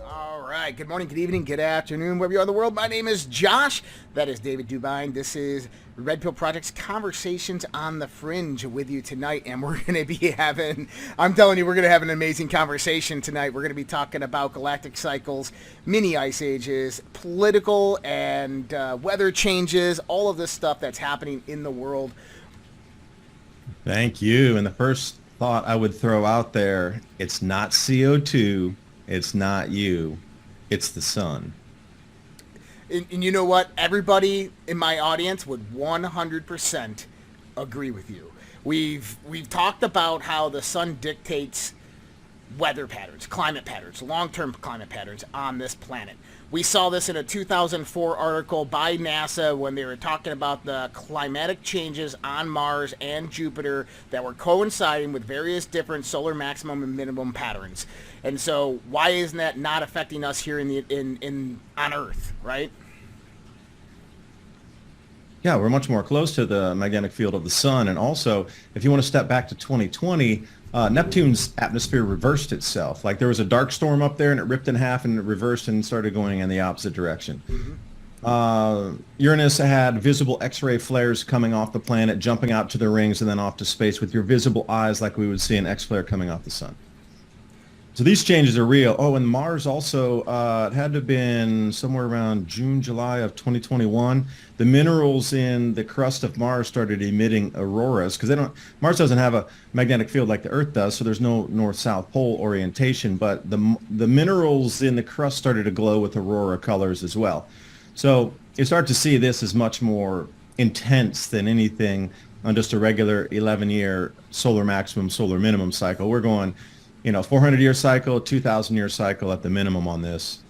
All right. Good morning, good evening, good afternoon, wherever you are in the world. My name is Josh. That is David Dubine. This is Red Pill Project's Conversations on the Fringe with you tonight. And we're going to be I'm telling you, we're going to have an amazing conversation tonight. We're going to be talking about galactic cycles, mini ice ages, political and weather changes, all of this stuff that's happening in the world. Thank you. And the first thought I would throw out there, it's not CO2, it's not you, it's the sun. And you know what? Everybody in my audience would 100% agree with you. We've talked about how the sun dictates weather patterns, climate patterns, long-term climate patterns on this planet. We saw this in a 2004 article by NASA when they were talking about the climatic changes on Mars and Jupiter that were coinciding with various different solar maximum and minimum patterns. And so why isn't that not affecting us here on Earth, right? Yeah, we're much more close to the magnetic field of the sun. And also, if you want to step back to 2020, Neptune's atmosphere reversed itself. Like there was a dark storm up there and it ripped in half and it reversed and started going in the opposite direction. Uranus had visible X-ray flares coming off the planet, jumping out to the rings and then off to space with your visible eyes like we would see an X-flare coming off the sun. So these changes are real. Oh, and Mars also, it had to have been somewhere around June, July of 2021. The minerals in the crust of Mars started emitting auroras because Mars doesn't have a magnetic field like the Earth does, so there's no north-south pole orientation. But the minerals in the crust started to glow with aurora colors as well. So you start to see this as much more intense than anything on just a regular 11-year solar maximum, solar minimum cycle. We're going 400-year cycle, 2,000-year cycle at the minimum on this.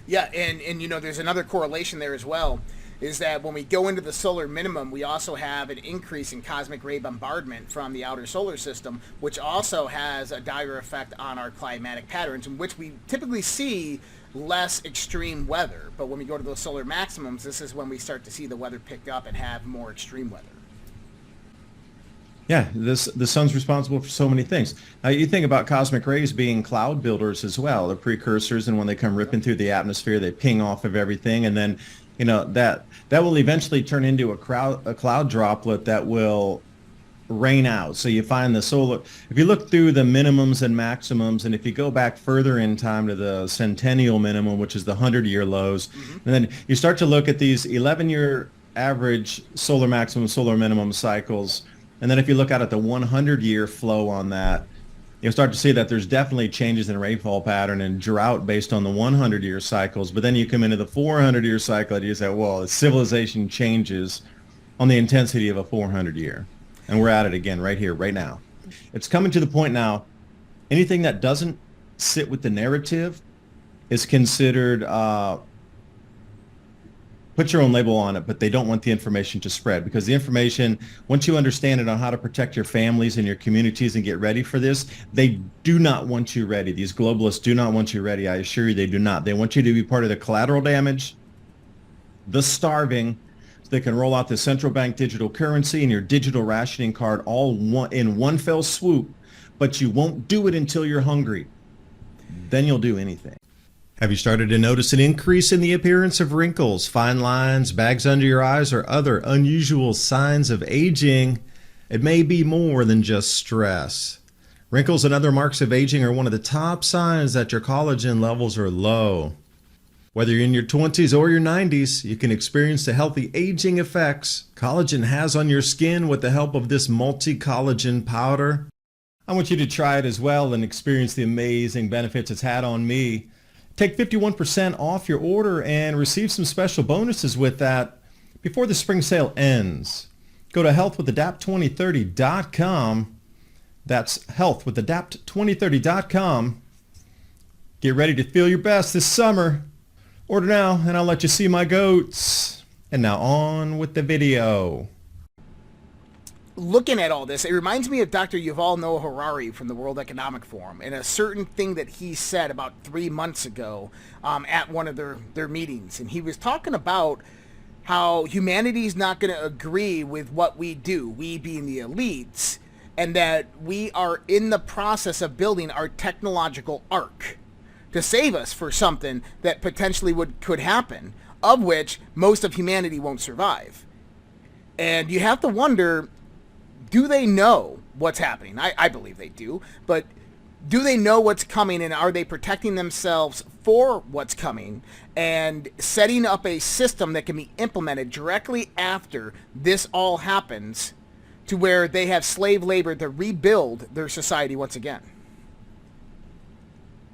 Yeah, and there's another correlation there as well, is that when we go into the solar minimum, we also have an increase in cosmic ray bombardment from the outer solar system, which also has a dire effect on our climatic patterns, in which we typically see less extreme weather. But when we go to those solar maximums, this is when we start to see the weather pick up and have more extreme weather. Yeah, the sun's responsible for so many things. Now, you think about cosmic rays being cloud builders as well. They're precursors, and when they come ripping through the atmosphere, they ping off of everything, and then that will eventually turn into a cloud droplet that will rain out. So you find if you look through the minimums and maximums, and if you go back further in time to the centennial minimum, which is the 100-year lows, and then you start to look at these 11-year average solar maximum, solar minimum cycles. And then if you look out at the 100-year flow on that, you'll start to see that there's definitely changes in rainfall pattern and drought based on the 100-year cycles. But then you come into the 400-year cycle and you say, well, civilization changes on the intensity of a 400-year. And we're at it again right here, right now. It's coming to the point now, anything that doesn't sit with the narrative is considered put your own label on it, but they don't want the information to spread because the information, once you understand it on how to protect your families and your communities and get ready for this, they do not want you ready. These globalists do not want you ready. I assure you they do not. They want you to be part of the collateral damage, the starving, so they can roll out the central bank digital currency and your digital rationing card in one fell swoop, but you won't do it until you're hungry. Then you'll do anything. Have you started to notice an increase in the appearance of wrinkles, fine lines, bags under your eyes, or other unusual signs of aging? It may be more than just stress. Wrinkles and other marks of aging are one of the top signs that your collagen levels are low. Whether you're in your 20s or your 90s, you can experience the healthy aging effects collagen has on your skin with the help of this multi-collagen powder. I want you to try it as well and experience the amazing benefits it's had on me. Take 51% off your order and receive some special bonuses with that before the spring sale ends. Go to healthwithadapt2030.com. That's healthwithadapt2030.com. Get ready to feel your best this summer. Order now and I'll let you see my goats. And now on with the video. Looking at all this, it reminds me of Dr. Yuval Noah Harari from the World Economic Forum and a certain thing that he said about 3 months ago at one of their meetings. And he was talking about how humanity's not going to agree with what we do, we being the elites, and that we are in the process of building our technological arc to save us for something that potentially could happen, of which most of humanity won't survive. And you have to wonder, do they know what's happening? I believe they do, but do they know what's coming, and are they protecting themselves for what's coming and setting up a system that can be implemented directly after this all happens to where they have slave labor to rebuild their society once again?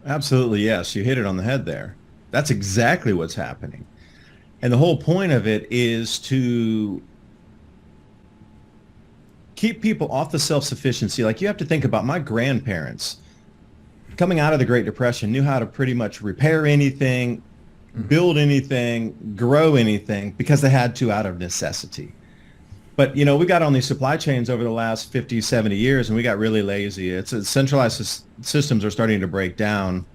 Absolutely, yes. You hit it on the head there. That's exactly what's happening. And the whole point of it is to keep people off the self-sufficiency. Like, you have to think about my grandparents coming out of the Great Depression knew how to pretty much repair anything, build anything, grow anything, because they had to out of necessity. But, you know, we got on these supply chains over the last 50, 70 years, and we got really lazy. Centralized systems are starting to break down.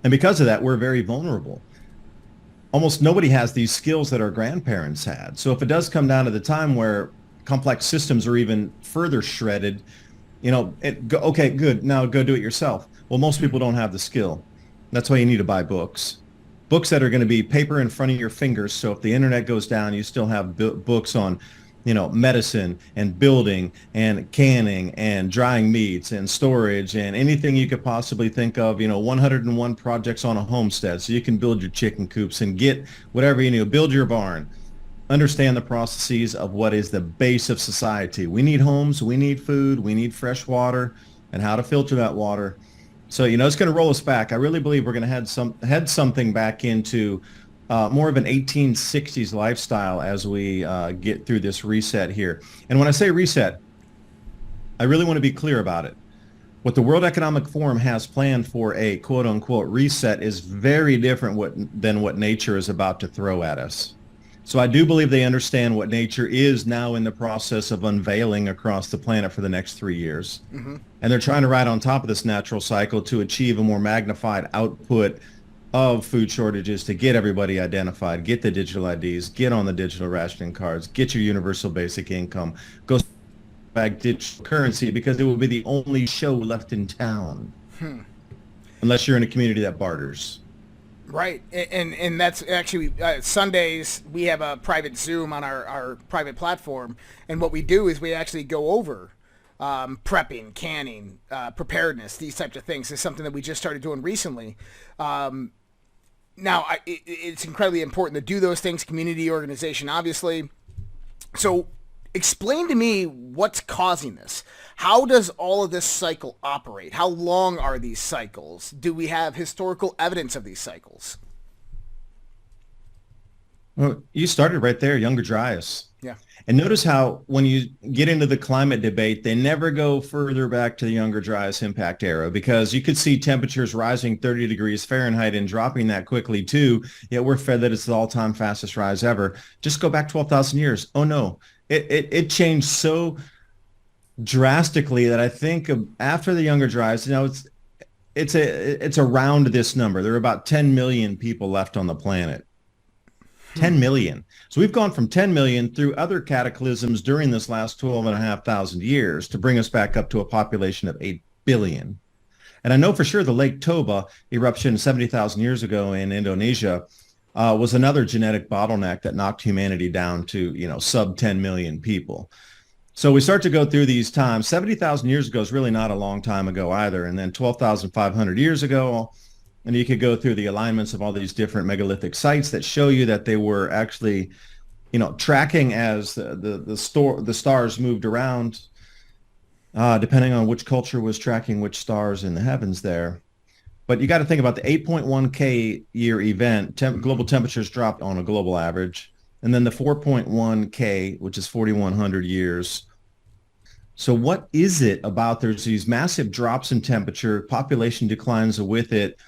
And because of that, we're very vulnerable. Almost nobody has these skills that our grandparents had. So if it does come down to the time where complex systems are even further shredded, you know, okay, good, now go do it yourself. Well, most people don't have the skill. That's why you need to buy books. Books that are going to be paper in front of your fingers, so if the internet goes down, you still have books on, you know, medicine and building and canning and drying meats and storage and anything you could possibly think of. You know, 101 projects on a homestead, so you can build your chicken coops and get whatever you need, build your barn. Understand the processes of what is the base of society. We need homes, we need food, we need fresh water, and how to filter that water. So, you know, it's going to roll us back. I really believe we're going to head something back into more of an 1860s lifestyle as we get through this reset here. And when I say reset, I really want to be clear about it. What the World Economic Forum has planned for a quote-unquote reset is very different than what nature is about to throw at us. So I do believe they understand what nature is now in the process of unveiling across the planet for the next 3 years. Mm-hmm. And they're trying to ride on top of this natural cycle to achieve a more magnified output of food shortages, to get everybody identified, get the digital IDs, get on the digital rationing cards, get your universal basic income, go back digital currency, because it will be the only show left in town. Unless you're in a community that barters. Right, and that's actually Sundays we have a private Zoom on our private platform, and what we do is we actually go over prepping, canning, preparedness, these types of things. It's something that we just started doing recently. Now, it's incredibly important to do those things, community organization, obviously. So explain to me what's causing this. How does all of this cycle operate? How long are these cycles? Do we have historical evidence of these cycles? Well, you started right there, Younger Dryas. Yeah. And notice how when you get into the climate debate, they never go further back to the Younger Dryas impact era, because you could see temperatures rising 30 degrees Fahrenheit and dropping that quickly too, yet we're fed that it's the all-time fastest rise ever. Just go back 12,000 years. Oh no, it changed so drastically that I think after the Younger Dryas, you know, it's around this number. There are about 10 million people left on the planet. 10 million. So we've gone from 10 million through other cataclysms during this last 12,500 years to bring us back up to a population of 8 billion. And I know for sure the Lake Toba eruption 70,000 years ago in Indonesia was another genetic bottleneck that knocked humanity down to, you know, sub 10 million people. So we start to go through these times. 70,000 years ago is really not a long time ago either. And then 12,500 years ago, and you could go through the alignments of all these different megalithic sites that show you that they were actually, you know, tracking as the stars moved around, depending on which culture was tracking which stars in the heavens there. But you got to think about the 8.1 K year event. Global temperatures dropped on a global average. And then the 4.1 K, which is 4,100 years. So what is it about there's these massive drops in temperature, population declines with it.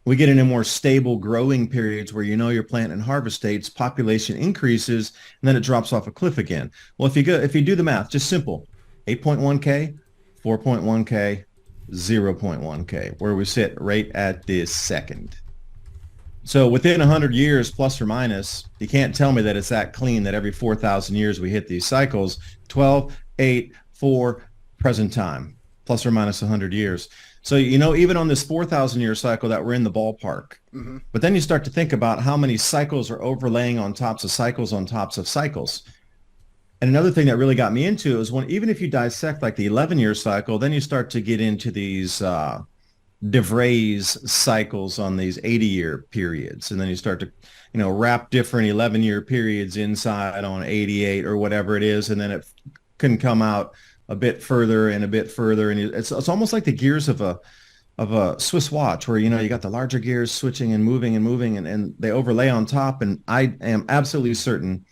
We get into more stable growing periods where, you know, your plant and harvest dates, population increases, and then it drops off a cliff again. Well, if you do the math, just simple, 8.1 K, 4.1 K, 0.1 K, where we sit right at this second. So within 100 years, plus or minus, you can't tell me that it's that clean that every 4,000 years we hit these cycles, 12, 8, 4, present time, plus or minus 100 years. So, even on this 4,000 year cycle that we're in the ballpark, but then you start to think about how many cycles are overlaying on tops of cycles on tops of cycles. And another thing that really got me into is even if you dissect like the 11-year cycle, then you start to get into these de Vries cycles on these 80-year periods. And then you start to, wrap different 11-year periods inside on 88 or whatever it is. And then it can come out a bit further and a bit further. And it's almost like the gears of a Swiss watch where, you got the larger gears switching and moving and they overlay on top. And I am absolutely certain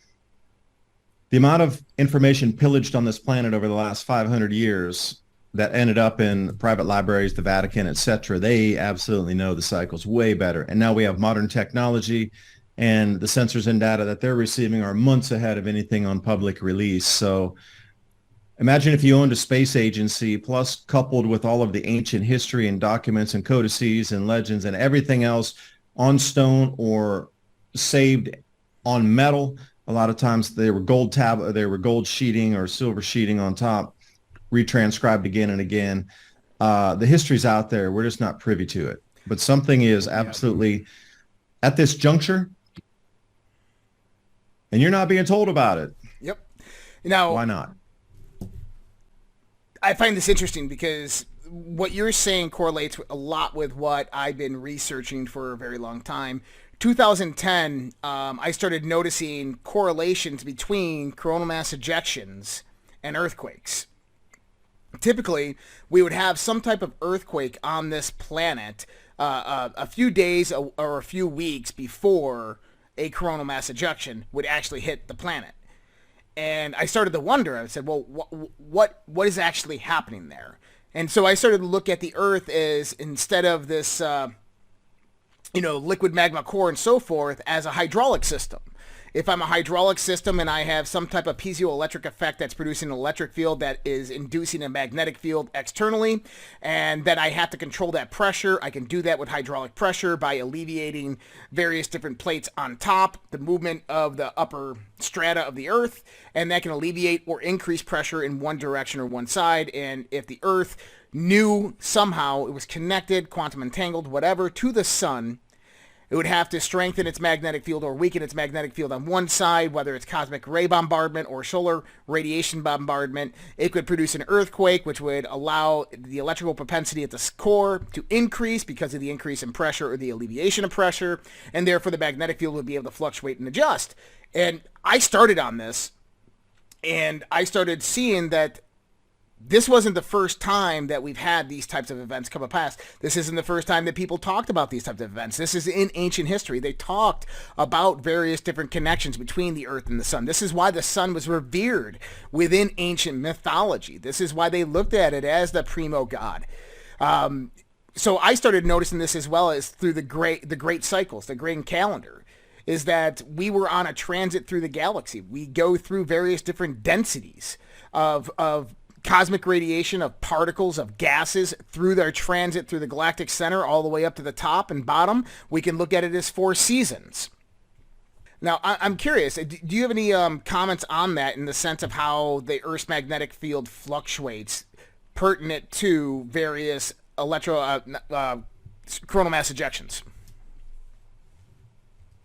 the amount of information pillaged on this planet over the last 500 years that ended up in private libraries, the Vatican, et cetera, they absolutely know the cycles way better. And now we have modern technology, and the sensors and data that they're receiving are months ahead of anything on public release. So imagine if you owned a space agency, plus coupled with all of the ancient history and documents and codices and legends and everything else on stone or saved on metal. A lot of times they were gold sheeting or silver sheeting on top, retranscribed again and again. The history's out there. We're just not privy to it. But something is absolutely at this juncture, and you're not being told about it. Yep. Now, why not? I find this interesting because what you're saying correlates a lot with what I've been researching for a very long time. 2010, I started noticing correlations between coronal mass ejections and earthquakes. Typically, we would have some type of earthquake on this planet a few days or a few weeks before a coronal mass ejection would actually hit the planet. And I started to wonder. I said, well, what is actually happening there? And so I started to look at the Earth as, instead of this liquid magma core and so forth, as a hydraulic system. If I'm a hydraulic system and I have some type of piezoelectric effect that's producing an electric field that is inducing a magnetic field externally, and that I have to control that pressure, I can do that with hydraulic pressure by alleviating various different plates on top, the movement of the upper strata of the Earth, and that can alleviate or increase pressure in one direction or one side. And if the Earth knew somehow it was connected, quantum entangled, whatever, to the sun, it would have to strengthen its magnetic field or weaken its magnetic field on one side, whether it's cosmic ray bombardment or solar radiation bombardment. It could produce an earthquake, which would allow the electrical propensity at the core to increase because of the increase in pressure or the alleviation of pressure, and therefore the magnetic field would be able to fluctuate and adjust. And I started on this, and I started seeing that this wasn't the first time that we've had these types of events come past. This isn't the first time that people talked about these types of events. This is in ancient history. They talked about various different connections between the Earth and the sun. This is why the sun was revered within ancient mythology. This is why they looked at it as the primo god. So I started noticing this as well as through the great cycles, the great calendar, is that we were on a transit through the galaxy. We go through various different densities of cosmic radiation, of particles, of gases through their transit through the galactic center all the way up to the top and bottom. We can look at it as 4 seasons. Now, I'm curious, do you have any comments on that in the sense of how the Earth's magnetic field fluctuates pertinent to various coronal mass ejections?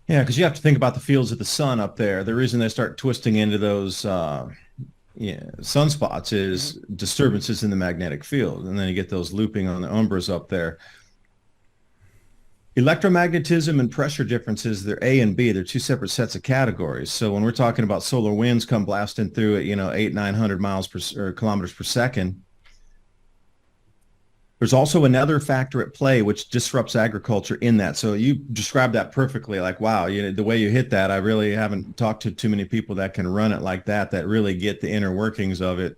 Yeah, because you have to think about the fields of the sun up there. The reason they start twisting into those sunspots is disturbances in the magnetic field, and then you get those looping on the umbras up there. Electromagnetism and pressure differences, they're A and B. They're 2 separate sets of categories. So when we're talking about solar winds come blasting through at 800-900 miles per or kilometers per second, there's also another factor at play which disrupts agriculture in that. So you described that perfectly. Like, wow, the way you hit that, I really haven't talked to too many people that can run it like that really get the inner workings of it.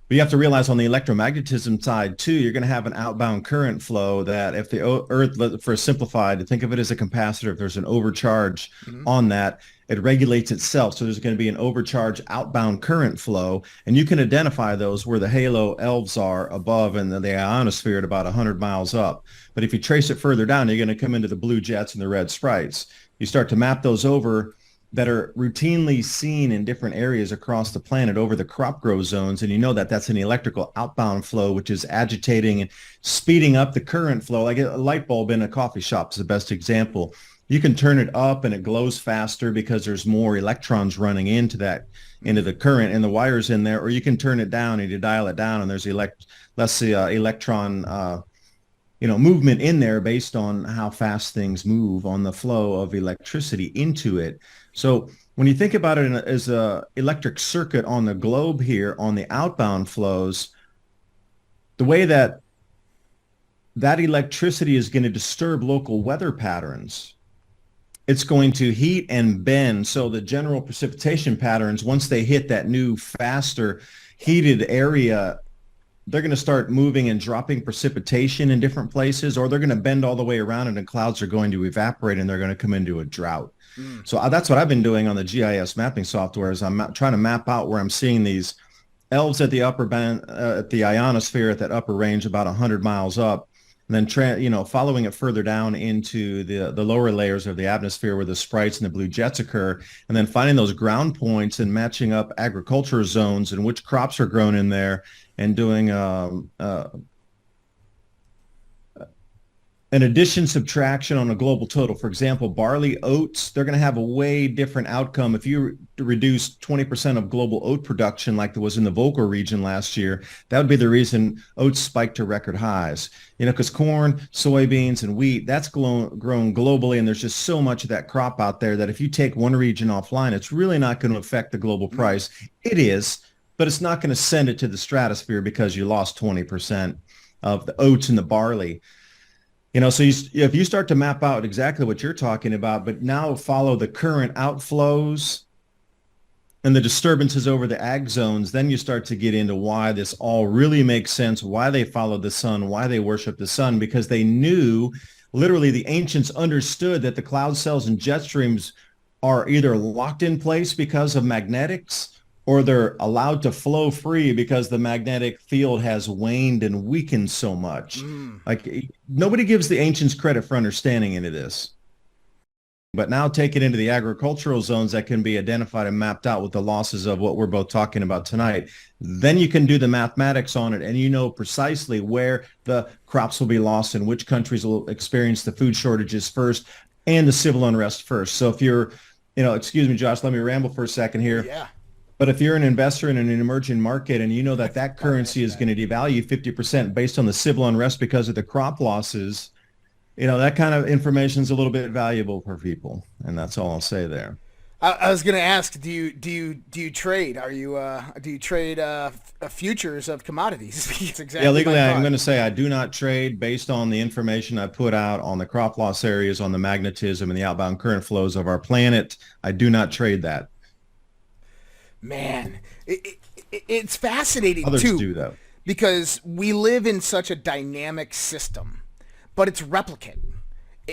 But you have to realize on the electromagnetism side too, you're going to have an outbound current flow that if the Earth, for simplified, think of it as a capacitor, if there's an overcharge on that, it regulates itself. So there's going to be an overcharge outbound current flow, and you can identify those where the halo elves are above and the ionosphere at about 100 miles up. But if you trace it further down, you're going to come into the blue jets and the red sprites. You start to map those over, that are routinely seen in different areas across the planet over the crop grow zones. And you know that that's an electrical outbound flow, which is agitating and speeding up the current flow. Like a light bulb in a coffee shop is the best example. You can turn it up and it glows faster because there's more electrons running into the current and the wires in there, or you can turn it down and you dial it down and there's less electron movement in there based on how fast things move on the flow of electricity into it. So when you think about it as a electric circuit on the globe here on the outbound flows, the way that electricity is going to disturb local weather patterns, it's going to heat and bend. So the general precipitation patterns, once they hit that new, faster, heated area, they're going to start moving and dropping precipitation in different places, or they're going to bend all the way around and the clouds are going to evaporate and they're going to come into a drought. So that's what I've been doing on the GIS mapping software is I'm trying to map out where I'm seeing these elves at the upper band, at the ionosphere at that upper range about 100 miles up, and then following it further down into the lower layers of the atmosphere where the sprites and the blue jets occur, and then finding those ground points and matching up agriculture zones and which crops are grown in there, and doing an addition subtraction on a global total. For example, barley, oats, they're going to have a way different outcome. If you reduce 20% of global oat production like there was in the Volga region last year, that would be the reason oats spiked to record highs. Because corn, soybeans, and wheat, that's grown globally, and there's just so much of that crop out there that if you take one region offline, it's really not going to affect the global price. It is, but it's not going to send it to the stratosphere because you lost 20% of the oats and the barley. So if you start to map out exactly what you're talking about, but now follow the current outflows and the disturbances over the ag zones, then you start to get into why this all really makes sense, why they follow the sun, why they worship the sun, because they knew, literally the ancients understood that the cloud cells and jet streams are either locked in place because of magnetics, or they're allowed to flow free because the magnetic field has waned and weakened so much. Like nobody gives the ancients credit for understanding into this. But now take it into the agricultural zones that can be identified and mapped out with the losses of what we're both talking about tonight. Then you can do the mathematics on it, and you know precisely where the crops will be lost and which countries will experience the food shortages first and the civil unrest first. So if you're, excuse me, Josh, let me ramble for a second here. Yeah. But if you're an investor in an emerging market and you know that currency is going to devalue 50% based on the civil unrest because of the crop losses, that kind of information is a little bit valuable for people. And that's all I'll say there. I was going to ask, do you trade? Do you trade futures of commodities? Exactly. Yeah, legally, I'm going to say I do not trade based on the information I put out on the crop loss areas, on the magnetism and the outbound current flows of our planet. I do not trade that. Man, it's fascinating Others too, do though, because we live in such a dynamic system, but it's replicate.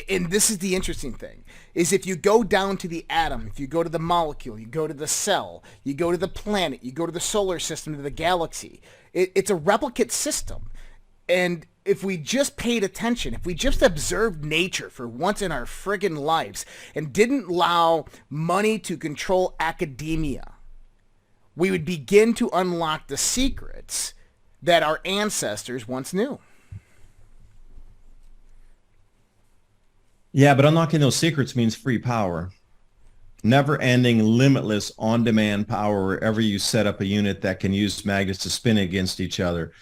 And this is the interesting thing, is if you go down to the atom, if you go to the molecule, you go to the cell, you go to the planet, you go to the solar system, to the galaxy, it's a replicate system. And if we just paid attention, if we just observed nature for once in our friggin' lives and didn't allow money to control academia, we would begin to unlock the secrets that our ancestors once knew. Yeah, but unlocking those secrets means free power. Never-ending, limitless, on-demand power wherever you set up a unit that can use magnets to spin against each other.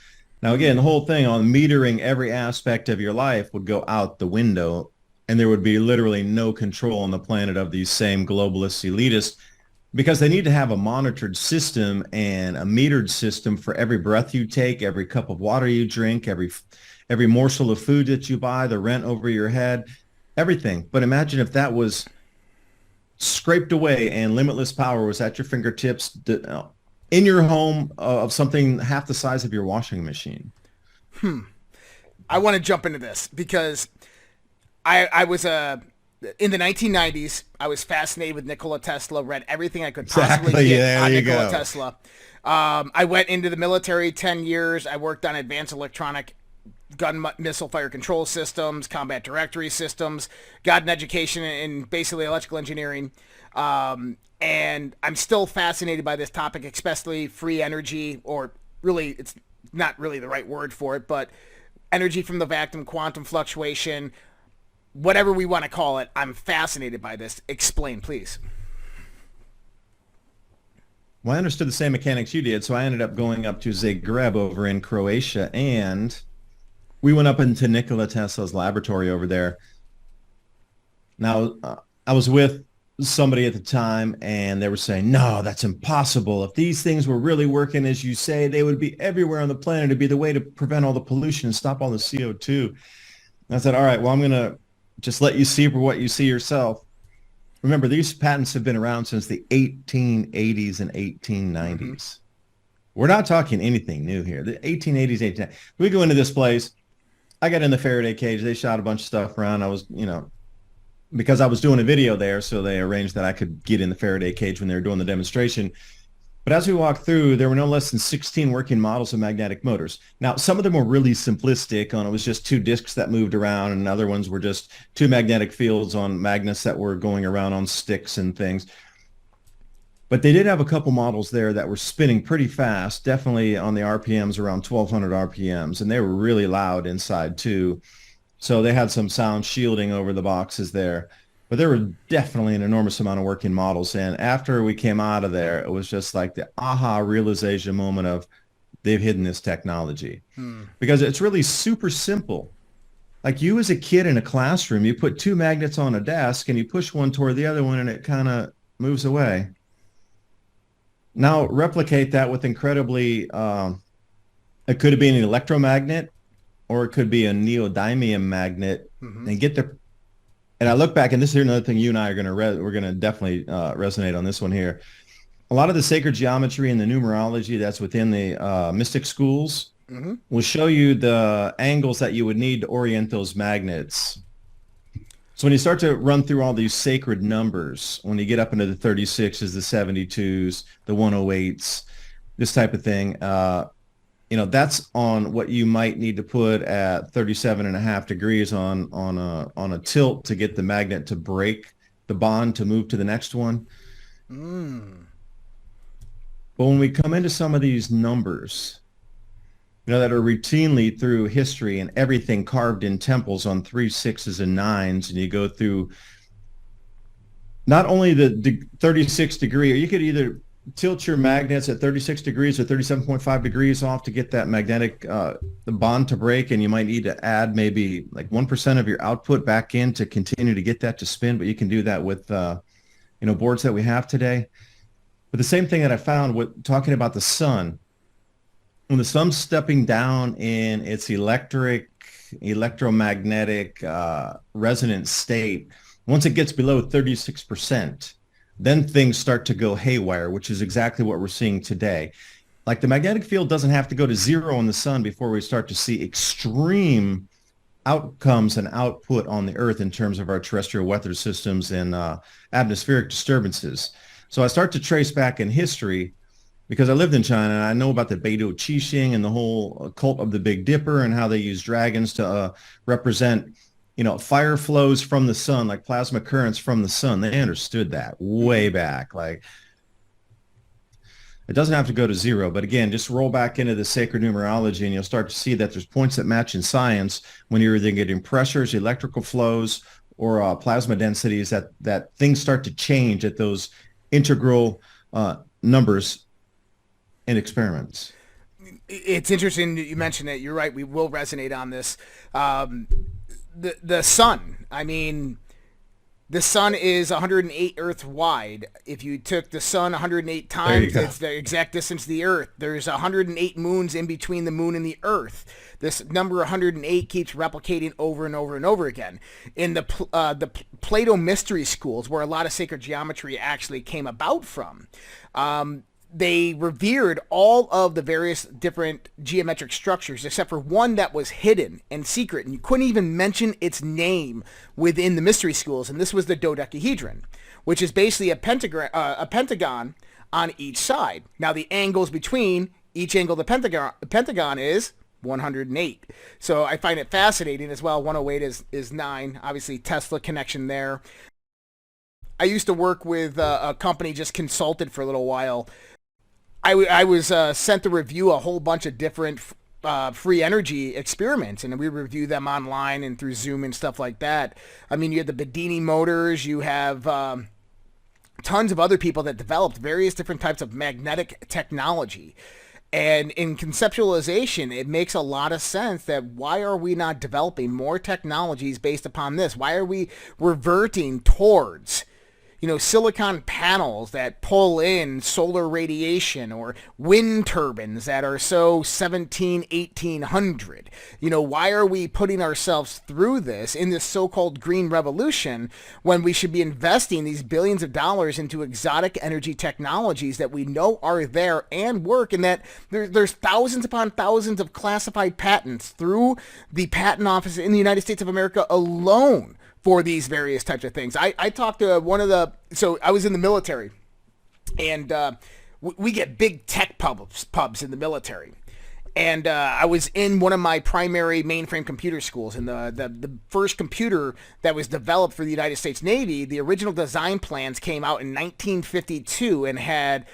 Now, again, the whole thing on metering every aspect of your life would go out the window, and there would be literally no control on the planet of these same globalists, elitists, because they need to have a monitored system and a metered system for every breath you take, every cup of water you drink, every morsel of food that you buy, the rent over your head, everything. But imagine if that was scraped away and limitless power was at your fingertips in your home of something half the size of your washing machine. I want to jump into this because I was in the 1990s, I was fascinated with Nikola Tesla, read everything I could possibly get on Nikola Tesla. I went into the military 10 years. I worked on advanced electronic gun missile fire control systems, combat directory systems, got an education in basically electrical engineering. And I'm still fascinated by this topic, especially free energy, or really, it's not really the right word for it, but energy from the vacuum, quantum fluctuation, whatever we want to call it. I'm fascinated by this. Explain, please. Well, I understood the same mechanics you did, so I ended up going up to Zagreb over in Croatia, and we went up into Nikola Tesla's laboratory over there. Now, I was with somebody at the time, and they were saying, no, that's impossible. If these things were really working as you say, they would be everywhere on the planet. It'd be the way to prevent all the pollution and stop all the CO2. And I said, all right, well, I'm going to just let you see for what you see yourself. Remember, these patents have been around since the 1880s and 1890s. Mm-hmm. We're not talking anything new here. The 1880s, 1890s. We go into this place. I got in the Faraday cage. They shot a bunch of stuff around. I was, because I was doing a video there, so they arranged that I could get in the Faraday cage when they were doing the demonstration. But as we walked through, there were no less than 16 working models of magnetic motors. Now, some of them were really simplistic on it was just two discs that moved around, and other ones were just two magnetic fields on magnets that were going around on sticks and things. But they did have a couple models there that were spinning pretty fast, definitely on the RPMs around 1,200 RPMs, and they were really loud inside too. So they had some sound shielding over the boxes there. But there were definitely an enormous amount of working models. And after we came out of there, it was just like the aha realization moment of they've hidden this technology. Because it's really super simple. Like you as a kid in a classroom, you put two magnets on a desk and you push one toward the other one and it kind of moves away. Now replicate that with incredibly, it could be an electromagnet or it could be a neodymium magnet and get the. And I look back, and this is another thing you and I are going to we're going to definitely resonate on this one here. A lot of the sacred geometry and the numerology that's within the mystic schools will show you the angles that you would need to orient those magnets. So when you start to run through all these sacred numbers, when you get up into the 36s, the 72s, the 108s, this type of thing, that's on what you might need to put at 37.5 degrees on a tilt to get the magnet to break the bond to move to the next one. But when we come into some of these numbers, that are routinely through history and everything carved in temples on 3, 6s, and 9s, and you go through not only the 36 degree, or you could either tilt your magnets at 36 degrees or 37.5 degrees off to get that magnetic the bond to break, and you might need to add maybe like 1% of your output back in to continue to get that to spin, but you can do that with boards that we have today. But the same thing that I found with talking about the sun, when the sun's stepping down in its electromagnetic resonant state, once it gets below 36%, then things start to go haywire, which is exactly what we're seeing today. Like the magnetic field doesn't have to go to zero in the sun before we start to see extreme outcomes and output on the Earth in terms of our terrestrial weather systems and atmospheric disturbances. So I start to trace back in history because I lived in China and I know about the Beidou Qixing and the whole cult of the Big Dipper and how they use dragons to represent fire flows from the sun, like plasma currents from the sun. They understood that way back. Like, it doesn't have to go to zero, but again, just roll back into the sacred numerology and you'll start to see that there's points that match in science when you're either getting pressures, electrical flows, or plasma densities that things start to change at those integral numbers in experiments. It's interesting that you mentioned that. You're right. We will resonate on this. The sun, the sun is 108 Earth wide. If you took the sun 108 times, it's the exact distance to the Earth. There's 108 moons in between the moon and the Earth. This number 108 keeps replicating over and over and over again. In the Plato mystery schools, where a lot of sacred geometry actually came about from, they revered all of the various different geometric structures except for one that was hidden and secret, and you couldn't even mention its name within the mystery schools, and this was the dodecahedron, which is basically a pentagon on each side. Now the angles between each angle of the pentagon is 108. So I find it fascinating as well. 108 is 9, obviously Tesla connection there. I used to work with a company, just consulted for a little while. I was sent to review a whole bunch of different free energy experiments, and we review them online and through Zoom and stuff like that. I mean, you have the Bedini motors, you have tons of other people that developed various different types of magnetic technology. And in conceptualization, it makes a lot of sense that why are we not developing more technologies based upon this? Why are we reverting towards, silicon panels that pull in solar radiation, or wind turbines that are so 1800? Why are we putting ourselves through this in this so-called green revolution when we should be investing these billions of dollars into exotic energy technologies that we know are there and work, and that there's thousands upon thousands of classified patents through the patent office in the United States of America alone for these various types of things. I talked to so I was in the military, and we get big tech pubs in the military. And I was in one of my primary mainframe computer schools, and the first computer that was developed for the United States Navy, the original design plans came out in 1952 and had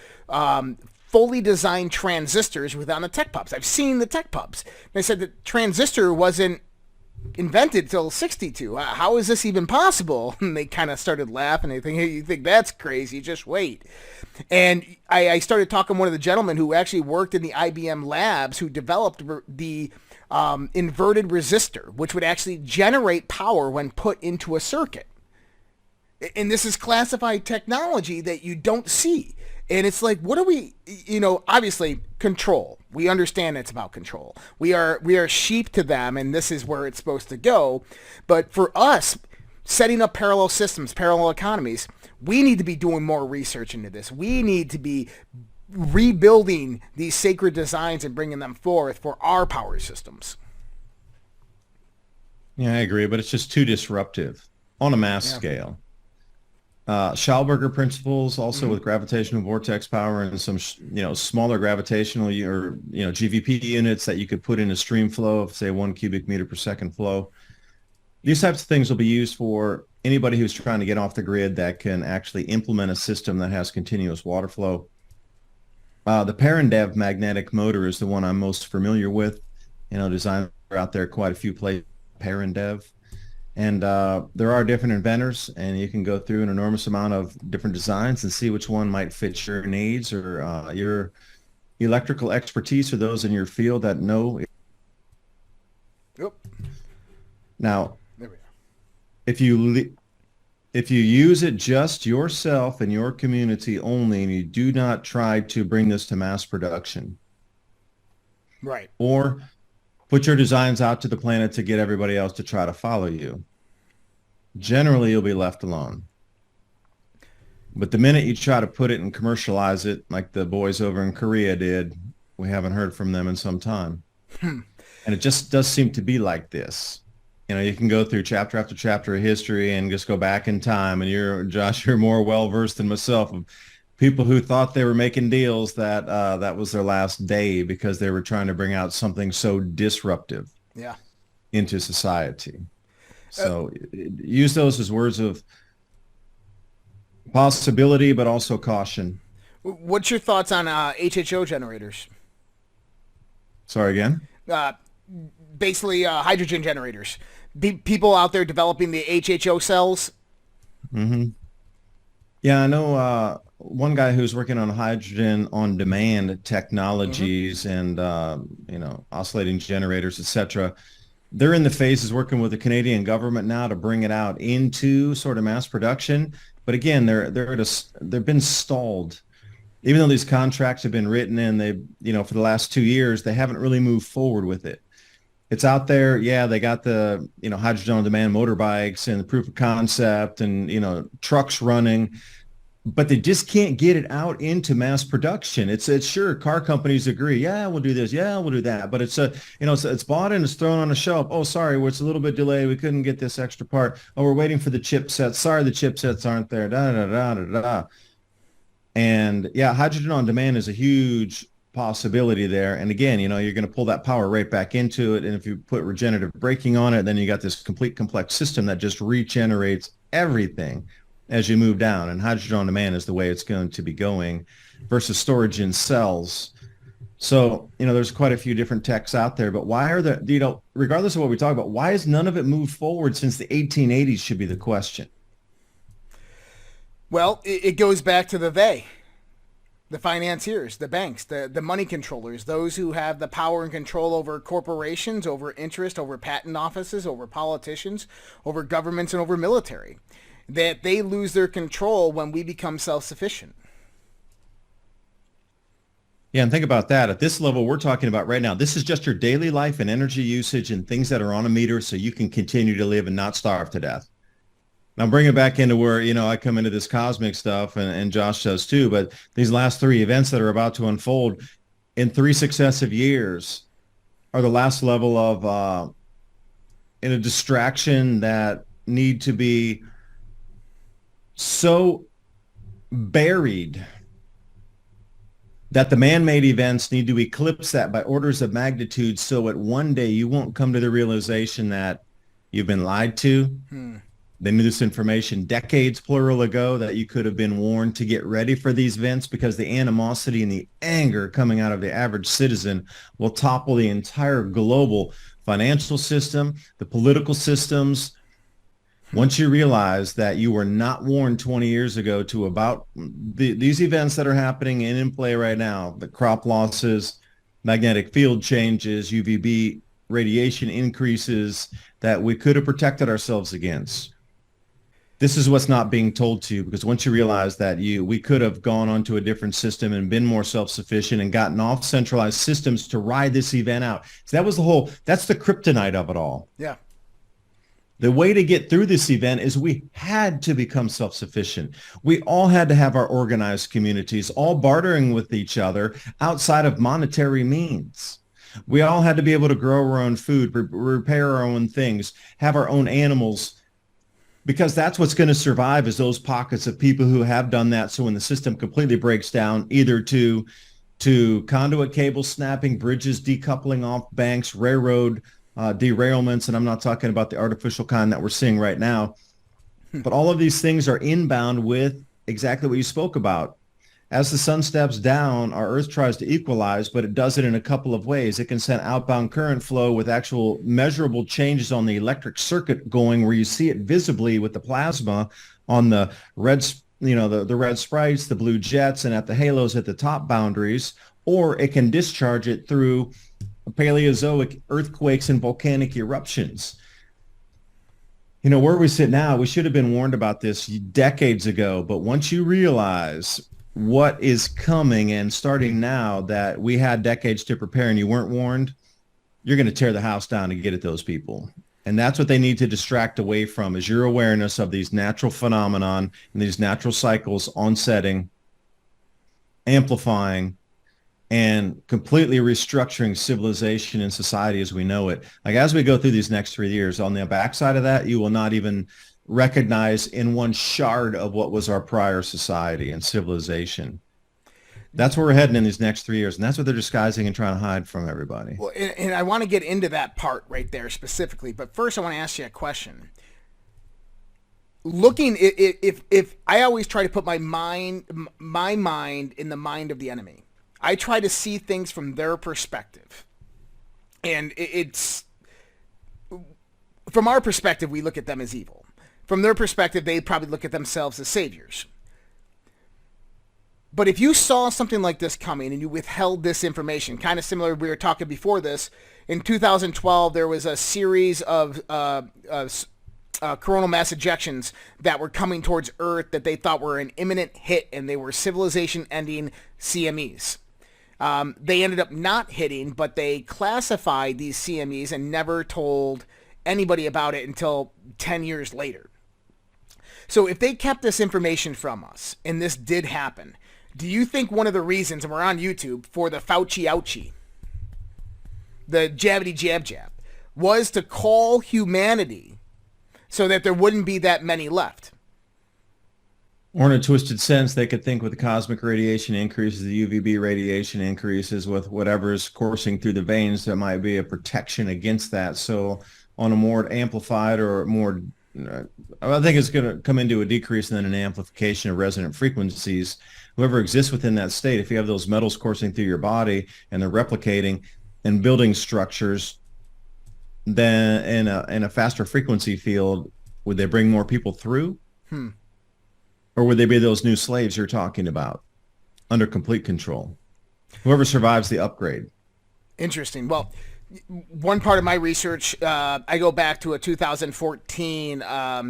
fully designed transistors within the tech pubs. I've seen the tech pubs. And I said the transistor wasn't invented till 62. How is this even possible? And they kind of started laughing. They think, hey, you think that's crazy? Just wait. And I started talking to one of the gentlemen who actually worked in the IBM labs, who developed the inverted resistor, which would actually generate power when put into a circuit. And this is classified technology that you don't see. And it's like, what are we, obviously control. We understand it's about control. We are sheep to them, and this is where it's supposed to go. But for us, setting up parallel systems, parallel economies, we need to be doing more research into this. We need to be rebuilding these sacred designs and bringing them forth for our power systems. Yeah, I agree, but it's just too disruptive on a mass scale. Schallberger principles, also with gravitational vortex power and some, smaller gravitational or, GVP units that you could put in a stream flow of, say, 1 cubic meter per second flow. These types of things will be used for anybody who's trying to get off the grid that can actually implement a system that has continuous water flow. The Preparedness magnetic motor is the one I'm most familiar with. Designed out there quite a few places. Preparedness. And there are different inventors, and you can go through an enormous amount of different designs and see which one might fit your needs or your electrical expertise, or those in your field that know. Yep. Now, there we go. If you use it just yourself and your community only, and you do not try to bring this to mass production, right, or put your designs out to the planet to get everybody else to try to follow you, generally you'll be left alone. But the minute you try to put it and commercialize it, like the boys over in Korea did, we haven't heard from them in some time. And it just does seem to be like this. You can go through chapter after chapter of history and just go back in time. And Josh, you're more well-versed than myself, of people who thought they were making deals that that was their last day because they were trying to bring out something so disruptive into society. So use those as words of possibility, but also caution. What's your thoughts on HHO generators? Sorry, again? Basically hydrogen generators. People out there developing the HHO cells. Mm-hmm. Yeah, I know one guy who's working on hydrogen on demand technologies and oscillating generators, etc. They're in the phases working with the Canadian government now to bring it out into sort of mass production. But again, they've been stalled. Even though these contracts have been written and they, for the last 2 years, they haven't really moved forward with it. It's out there. Yeah, they got the, hydrogen on demand motorbikes and the proof of concept and, trucks running, but they just can't get it out into mass production. It's sure, car companies agree. Yeah, we'll do this. Yeah, we'll do that. But it's it's bought and it's thrown on a shelf. Oh, sorry, it's a little bit delayed. We couldn't get this extra part. Oh, we're waiting for the chipsets. Sorry, the chipsets aren't there. Da, da, da, da, da. And yeah, hydrogen on demand is a huge possibility there. And again, you're going to pull that power right back into it. And if you put regenerative braking on it, then you got this complete complex system that just regenerates everything as you move down, and hydrogen on demand is the way it's going to be going versus storage in cells. So, there's quite a few different techs out there, but why are the, regardless of what we talk about, why has none of it moved forward since the 1880s should be the question. Well, it goes back to the financiers, the banks, the money controllers, those who have the power and control over corporations, over interest, over patent offices, over politicians, over governments, and over military. That they lose their control when we become self-sufficient. Yeah, and think about that. At this level we're talking about right now, this is just your daily life and energy usage and things that are on a meter so you can continue to live and not starve to death. Now bring it back into where, I come into this cosmic stuff and Josh does too, but these last 3 events that are about to unfold in 3 successive years are the last level of in a distraction that need to be so buried that the man-made events need to eclipse that by orders of magnitude so that one day you won't come to the realization that you've been lied to. They knew this information decades, plural, ago, that you could have been warned to get ready for these events, because the animosity and the anger coming out of the average citizen will topple the entire global financial system, the political systems. Once you realize that you were not warned 20 years ago to about these events that are happening and in play right now, the crop losses, magnetic field changes, UVB radiation increases that we could have protected ourselves against. This is what's not being told to you, because once you realize that we could have gone onto a different system and been more self-sufficient and gotten off centralized systems to ride this event out. So that's the kryptonite of it all. Yeah. The way to get through this event is we had to become self-sufficient. We all had to have our organized communities, all bartering with each other outside of monetary means. We all had to be able to grow our own food, repair our own things, have our own animals, because that's what's going to survive, is those pockets of people who have done that. So when the system completely breaks down, either to conduit cable snapping, bridges decoupling off banks, railroad derailments, and I'm not talking about the artificial kind that we're seeing right now, but all of these things are inbound with exactly what you spoke about. As the sun steps down, our Earth tries to equalize, but it does it in a couple of ways. It can send outbound current flow with actual measurable changes on the electric circuit going, where you see it visibly with the plasma on the red, the red sprites, the blue jets, and at the halos at the top boundaries, or it can discharge it through Paleozoic earthquakes and volcanic eruptions. Where we sit now, we should have been warned about this decades ago. But once you realize what is coming and starting now, that we had decades to prepare and you weren't warned, you're going to tear the house down to get at those people. And that's what they need to distract away from, is your awareness of these natural phenomenon and these natural cycles onsetting, amplifying, and completely restructuring civilization and society as we know it. Like, as we go through these next 3 years, on the backside of that, you will not even recognize in one shard of what was our prior society and civilization. That's where we're heading in these next 3 years, and that's what they're disguising and trying to hide from everybody. Well, and I want to get into that part right there specifically, but first I want to ask you a question. If I always try to put my mind in the mind of the enemy. I try to see things from their perspective. And it's, from our perspective, we look at them as evil. From their perspective, they probably look at themselves as saviors. But if you saw something like this coming and you withheld this information, kind of similar, we were talking before this, in 2012, there was a series of coronal mass ejections that were coming towards Earth that they thought were an imminent hit, and they were civilization-ending CMEs. They ended up not hitting, but they classified these CMEs and never told anybody about it until 10 years later. So if they kept this information from us, and this did happen, do you think one of the reasons, and we're on YouTube, for the Fauci ouchie, the jabbity jab jab, was to call humanity so that there wouldn't be that many left? Or in a twisted sense, they could think with the cosmic radiation increases, the UVB radiation increases, with whatever's coursing through the veins, there might be a protection against that. So on a more amplified or more I think it's going to come into a decrease and then an amplification of resonant frequencies. Whoever exists within that state, if you have those metals coursing through your body and they're replicating and building structures, then in a faster frequency field, would they bring more people through? Or would they be those new slaves you're talking about under complete control? Whoever survives the upgrade. Interesting. Well, one part of my research, I go back to a 2014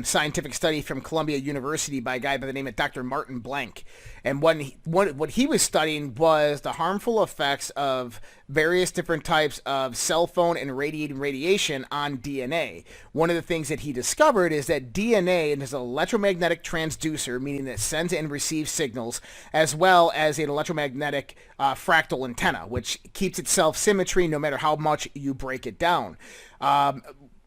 scientific study from Columbia University by a guy by the name of Dr. Martin Blank. And what he was studying was the harmful effects of various different types of cell phone and radiation on DNA. One of the things that he discovered is that DNA is an electromagnetic transducer, meaning that it sends and receives signals, as well as an electromagnetic fractal antenna, which keeps itself symmetry no matter how much you break it down.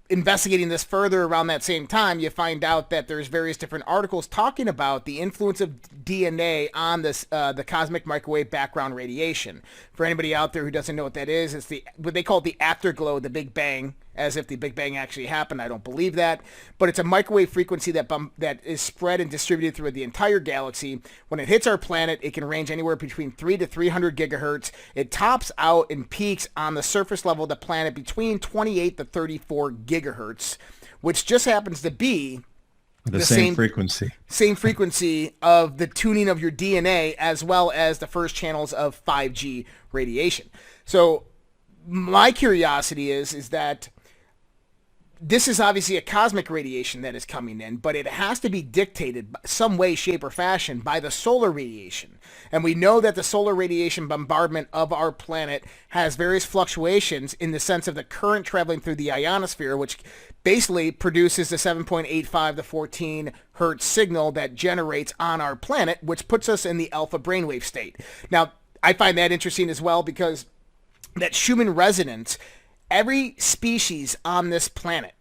Investigating this further around that same time, you find out that there's various different articles talking about the influence of DNA on this the cosmic microwave background radiation. For anybody out there who doesn't know what that is, it's what they call the afterglow, the Big Bang, as if the Big Bang actually happened. I don't believe that, but it's a microwave frequency that is spread and distributed through the entire galaxy. When it hits our planet, it can range anywhere between 3 to 300 gigahertz. It tops out and peaks on the surface level of the planet between 28 to 34 gigahertz, which just happens to be the same frequency. Same frequency of the tuning of your DNA, as well as the first channels of 5G radiation. So my curiosity is that this is obviously a cosmic radiation that is coming in, but it has to be dictated some way, shape, or fashion by the solar radiation. And we know that the solar radiation bombardment of our planet has various fluctuations in the sense of the current traveling through the ionosphere, which basically produces the 7.85 to 14 hertz signal that generates on our planet, which puts us in the alpha brainwave state. Now, I find that interesting as well because that Schumann resonance, every species on this planet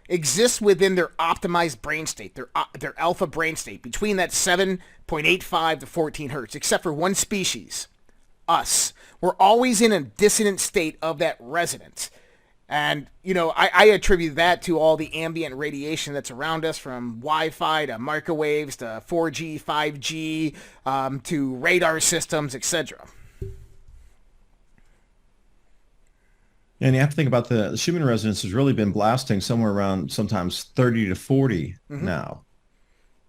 exists within their optimized brain state, their alpha brain state, between that 7.85 to 14 hertz, except for one species, us. We're always in a dissonant state of that resonance. And, I attribute that to all the ambient radiation that's around us, from Wi-Fi to microwaves to 4G, 5G, to radar systems, etc. And you have to think about the Schumann resonance has really been blasting somewhere around sometimes 30 to 40 now.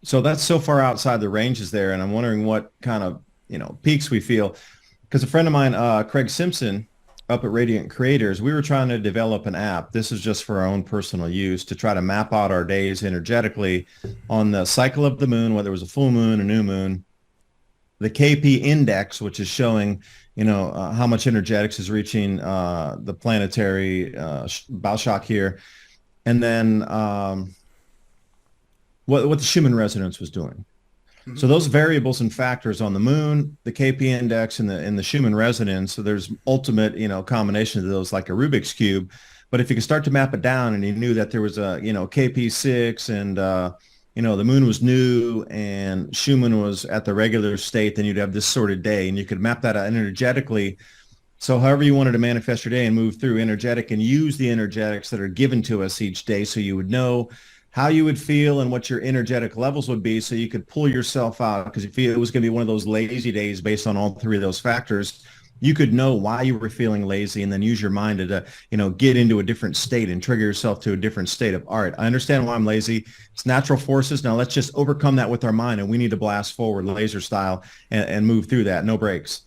So that's so far outside the ranges there. And I'm wondering what kind of, peaks we feel. Because a friend of mine, Craig Simpson, up at Radiant Creators, we were trying to develop an app. This is just for our own personal use to try to map out our days energetically on the cycle of the moon, whether it was a full moon, a new moon, the KP index, which is showing how much energetics is reaching the planetary bow shock here, and then what the Schumann resonance was doing. So those variables and factors on the moon, the KP index, and the Schumann resonance. So there's ultimate combination of those, like a Rubik's cube. But if you could start to map it down, and you knew that there was a KP6 and the moon was new and Schumann was at the regular state, then you'd have this sort of day, and you could map that out energetically. So however you wanted to manifest your day and move through energetic and use the energetics that are given to us each day, so you would know how you would feel and what your energetic levels would be, so you could pull yourself out. Because if it was going to be one of those lazy days based on all three of those factors, you could know why you were feeling lazy and then use your mind to, get into a different state and trigger yourself to a different state of, all right, I understand why I'm lazy. It's natural forces. Now let's just overcome that with our mind, and we need to blast forward laser style and move through that. No breaks.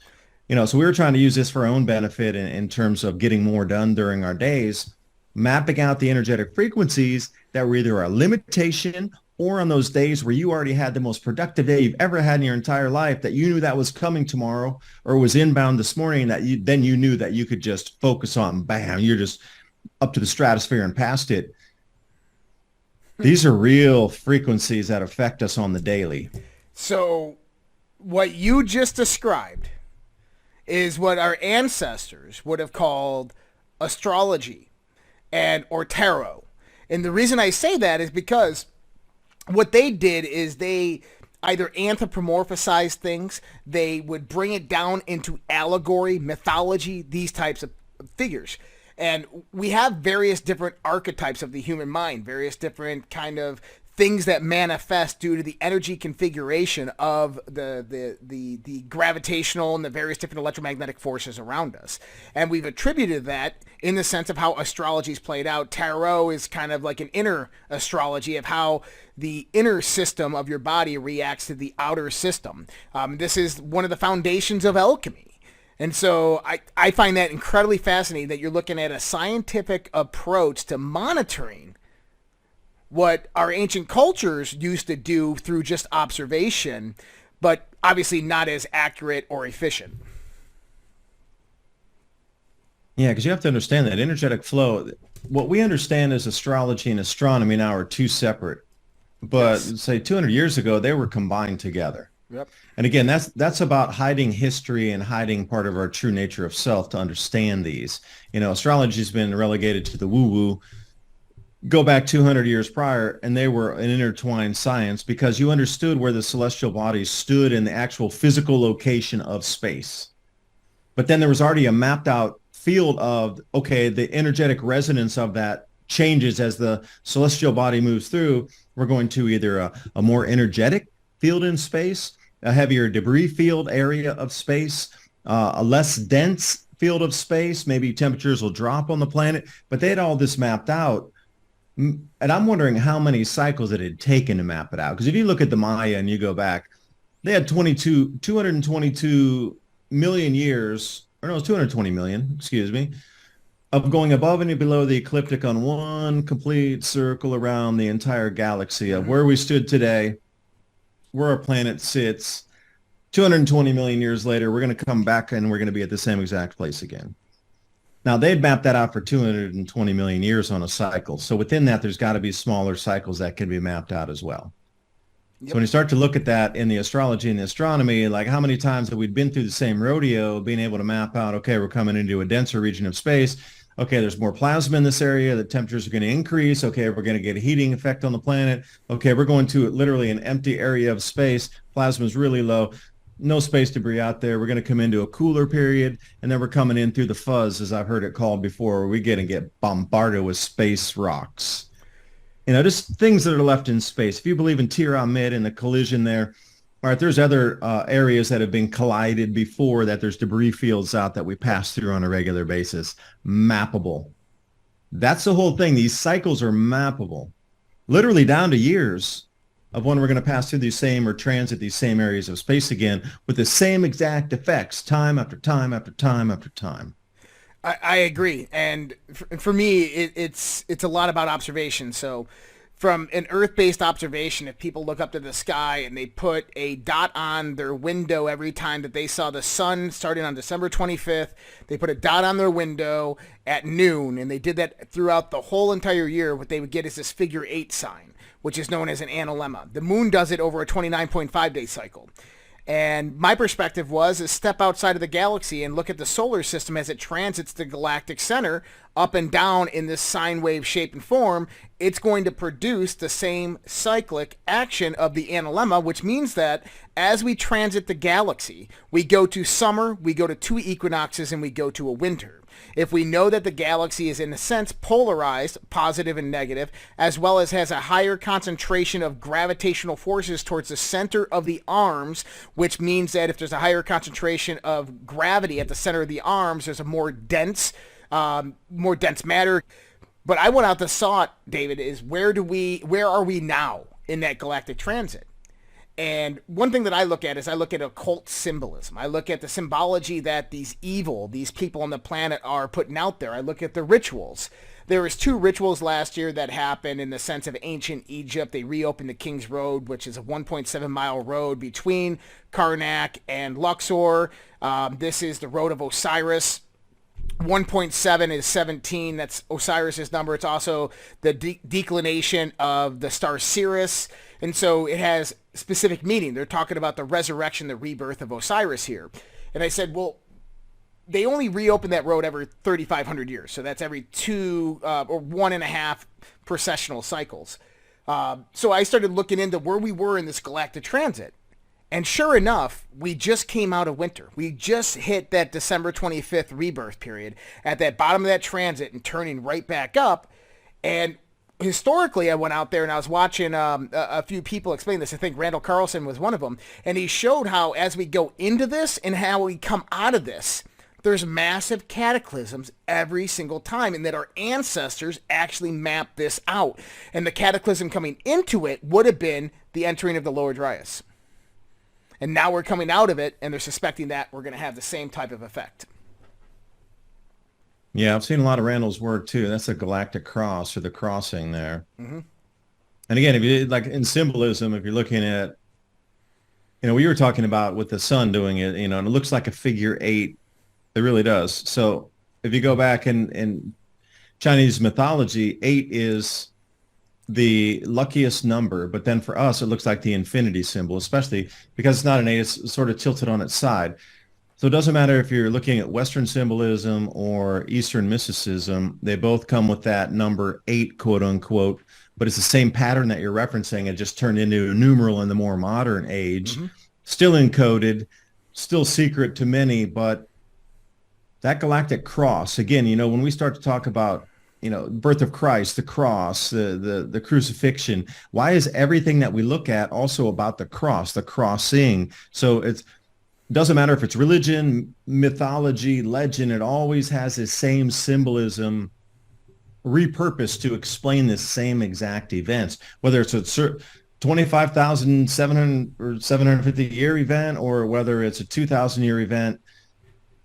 So we were trying to use this for our own benefit in terms of getting more done during our days, mapping out the energetic frequencies that were either a limitation or on those days where you already had the most productive day you've ever had in your entire life, that you knew that was coming tomorrow or was inbound this morning, that you knew that you could just focus on, bam, you're just up to the stratosphere and past it. These are real frequencies that affect us on the daily. So what you just described is what our ancestors would have called astrology or tarot. And the reason I say that is because what they did is they either anthropomorphized things, they would bring it down into allegory, mythology, these types of figures. And we have various different archetypes of the human mind, various different kind of things that manifest due to the energy configuration of the gravitational and the various different electromagnetic forces around us. And we've attributed that in the sense of how astrology is played out. Tarot is kind of like an inner astrology of how the inner system of your body reacts to the outer system. This is one of the foundations of alchemy. And so I find that incredibly fascinating that you're looking at a scientific approach to monitoring what our ancient cultures used to do through just observation, but obviously not as accurate or efficient. Yeah, because you have to understand that energetic flow, what we understand as astrology and astronomy now are two separate. But Yes. say 200 years ago, they were combined together. Yep. And again, that's about hiding history and hiding part of our true nature of self to understand these. Astrology has been relegated to the woo-woo. Go back 200 years prior, and they were an intertwined science because you understood where the celestial bodies stood in the actual physical location of space. But then there was already a mapped out field of, okay, the energetic resonance of that changes as the celestial body moves through. We're going to either a more energetic field in space, a heavier debris field area of space, a less dense field of space. Maybe temperatures will drop on the planet, but they had all this mapped out. And I'm wondering how many cycles it had taken to map it out. Because if you look at the Maya and you go back, they had 222 million years, or no, it's 220 million, excuse me, of going above and below the ecliptic on one complete circle around the entire galaxy of where we stood today, where our planet sits. 220 million years later, we're going to come back and we're going to be at the same exact place again. Now, they'd mapped that out for 220 million years on a cycle. So within that, there's got to be smaller cycles that can be mapped out as well. Yep. So when you start to look at that in the astrology and the astronomy, like how many times have we been through the same rodeo, being able to map out, okay, we're coming into a denser region of space. Okay, there's more plasma in this area. The temperatures are going to increase. Okay, we're going to get a heating effect on the planet. Okay, we're going to literally an empty area of space. Plasma is really low. No space debris out there. We're going to come into a cooler period, and then we're coming in through the fuzz, as I've heard it called before, where we get bombarded with space rocks. Just things that are left in space. If you believe in Tir-Ahmed and the collision there, all right, there's other areas that have been collided before that there's debris fields out that we pass through on a regular basis. Mappable. That's the whole thing. These cycles are mappable, literally down to years of when we're going to pass through these same or transit these same areas of space again with the same exact effects time after time after time after time. I agree. And for me, it's a lot about observation. So from an Earth-based observation, if people look up to the sky and they put a dot on their window every time that they saw the sun starting on December 25th, they put a dot on their window at noon, and they did that throughout the whole entire year, what they would get is this figure 8 sign, which is known as an analemma. The moon does it over a 29.5 day cycle. And my perspective was is step outside of the galaxy and look at the solar system as it transits the galactic center up and down in this sine wave shape and form. It's going to produce the same cyclic action of the analemma, which means that as we transit the galaxy, we go to summer, we go to 2 equinoxes, and we go to a winter. If we know that the galaxy is in a sense polarized, positive and negative, as well as has a higher concentration of gravitational forces towards the center of the arms, which means that if there's a higher concentration of gravity at the center of the arms, there's a more dense matter. But I went out to saw it, David, is where are we now in that galactic transit? And one thing that I look at is I look at occult symbolism. I look at the symbology that these people on the planet are putting out there. I look at the rituals. There was 2 rituals last year that happened in the sense of ancient Egypt. They reopened the King's Road, which is a 1.7 mile road between Karnak and Luxor. This is the Road of Osiris. 1.7 is 17. That's Osiris's number. It's also the declination of the star Sirius. And so it has specific meaning. They're talking about the resurrection, the rebirth of Osiris here. And I said, well, they only reopen that road every 3,500 years. So that's every 2 or 1.5 processional cycles. So I started looking into where we were in this galactic transit. And sure enough, we just came out of winter. We just hit that December 25th rebirth period at that bottom of that transit and turning right back up. And historically, I went out there and I was watching a few people explain this. I think Randall Carlson was one of them. And he showed how as we go into this and how we come out of this, there's massive cataclysms every single time, and that our ancestors actually mapped this out. And the cataclysm coming into it would have been the entering of the Lower Dryas. And now we're coming out of it, and they're suspecting that we're going to have the same type of effect. Yeah, I've seen a lot of Randall's work too. That's a galactic cross, or the crossing there. Mm-hmm. And again, if you like in symbolism, if you're looking at, we were talking about with the sun doing it, and it looks like a figure 8. It really does. So if you go back in Chinese mythology, 8 is the luckiest number, but then for us, it looks like the infinity symbol, especially because it's not an 8, it's sort of tilted on its side. So it doesn't matter if you're looking at Western symbolism or Eastern mysticism, they both come with that number 8, quote unquote, but it's the same pattern that you're referencing. It just turned into a numeral in the more modern age, still encoded, still secret to many, but that galactic cross, again, when we start to talk about, birth of Christ, the cross, the crucifixion, why is everything that we look at also about the crossing? So it doesn't matter if it's religion, mythology, legend, it always has this same symbolism repurposed to explain the same exact events, whether it's a 25,700 or 750 year event, or whether it's a 2,000-year event,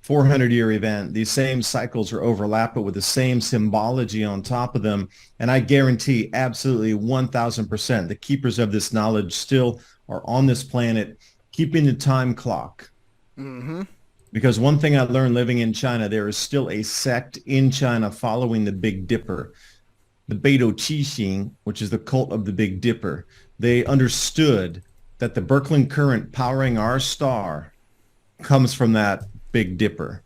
400-year event. These same cycles are overlapped, but with the same symbology on top of them. And I guarantee absolutely 1,000% the keepers of this knowledge still are on this planet, keeping the time clock. Mm-hmm. Because one thing I learned living in China, there is still a sect in China following the Big Dipper, the Beidou Qixing, which is the cult of the Big Dipper. They understood that the Birkeland current powering our star comes from that Big Dipper.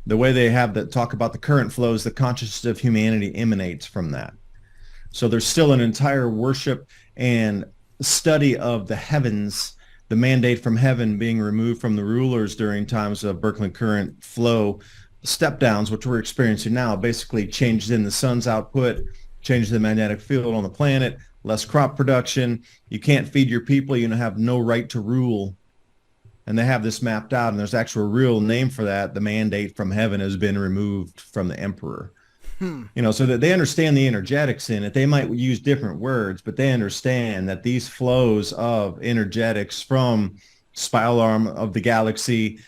The way they have that talk about the current flows, the consciousness of humanity emanates from that. So there's still an entire worship and study of the heavens, the mandate from heaven being removed from the rulers during times of Birkeland current flow step downs, which we're experiencing now, basically changes in the sun's output, changes the magnetic field on the planet, less crop production. You can't feed your people. You have no right to rule. And they have this mapped out, and there's actually a real name for that. The mandate from heaven has been removed from the emperor. So that they understand the energetics in it. They might use different words, but they understand that these flows of energetics from spiral arm of the galaxy,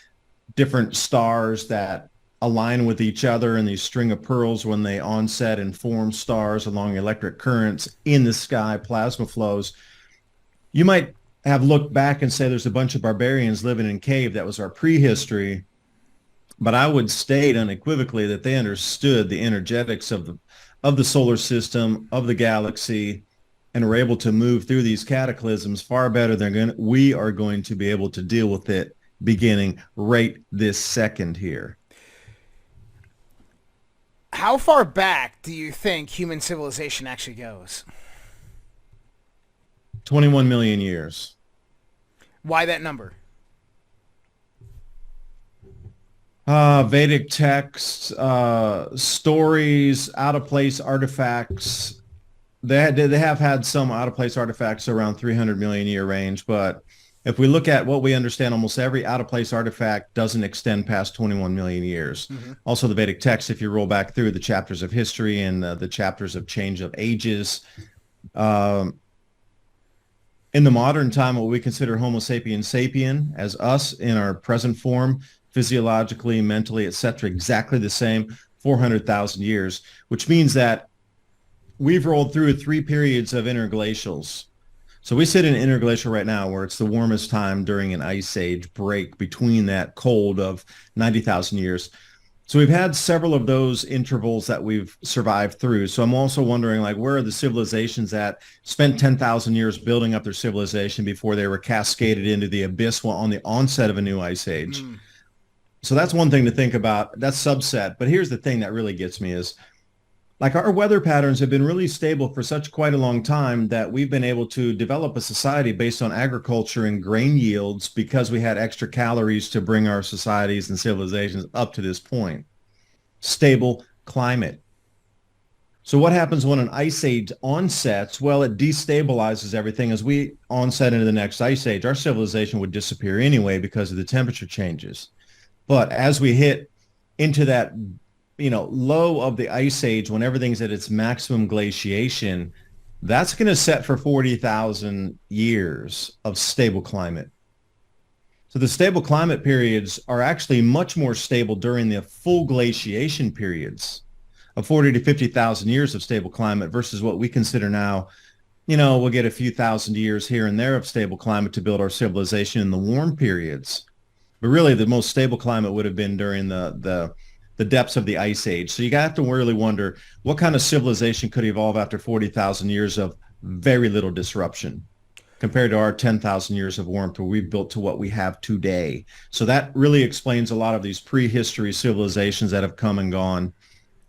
different stars that align with each other in these string of pearls when they onset and form stars along electric currents in the sky, plasma flows. You might have looked back and say there's a bunch of barbarians living in cave. That was our prehistory. But I would state unequivocally that they understood the energetics of the solar system, of the galaxy, and were able to move through these cataclysms far better than we are going to be able to deal with it beginning right this second here. How far back do you think human civilization actually goes? 21 million years. Why that number? Vedic texts, stories, out-of-place artifacts. They have had some out-of-place artifacts around 300 million year range, but if we look at what we understand, almost every out-of-place artifact doesn't extend past 21 million years. Mm-hmm. Also, the Vedic texts, if you roll back through the chapters of history and the chapters of change of ages, in the modern time, what we consider Homo sapiens sapien as us in our present form, physiologically, mentally, etc., exactly the same, 400,000 years, which means that we've rolled through 3 periods of interglacials. So we sit in interglacial right now where it's the warmest time during an ice age break between that cold of 90,000 years. So we've had several of those intervals that we've survived through. So I'm also wondering, where are the civilizations that spent 10,000 years building up their civilization before they were cascaded into the abyss on the onset of a new ice age? So that's one thing to think about. That's subset. But here's the thing that really gets me is Like our weather patterns have been really stable for such quite a long time that we've been able to develop a society based on agriculture and grain yields because we had extra calories to bring our societies and civilizations up to this point. Stable climate. So what happens when an ice age onsets? Well, it destabilizes everything. As we onset into the next ice age, our civilization would disappear anyway because of the temperature changes. But as we hit into that, low of the ice age, when everything's at its maximum glaciation, that's going to set for 40,000 years of stable climate. So the stable climate periods are actually much more stable during the full glaciation periods of 40 to 50,000 years of stable climate versus what we consider now. We'll get a few thousand years here and there of stable climate to build our civilization in the warm periods. But really, the most stable climate would have been during the depths of the ice age. So you have to really wonder what kind of civilization could evolve after 40,000 years of very little disruption compared to our 10,000 years of warmth where we've built to what we have today. So that really explains a lot of these prehistory civilizations that have come and gone.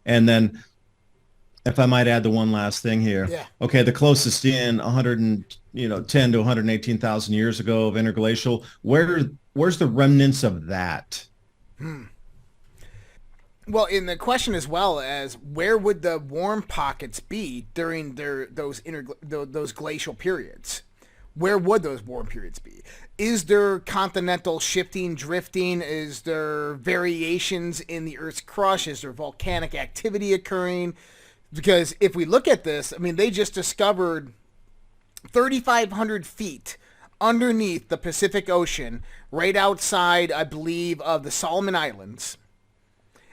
And then if I might add the one last thing here. Yeah. Okay, the closest in 10 to 118,000 years ago of interglacial, where's the remnants of that? Well, in the question as well as where would the warm pockets be during those glacial periods? Where would those warm periods be? Is there continental shifting, drifting? Is there variations in the Earth's crust? Is there volcanic activity occurring? Because if we look at this, I mean, they just discovered 3,500 feet underneath the Pacific Ocean, right outside, I believe, of the Solomon Islands,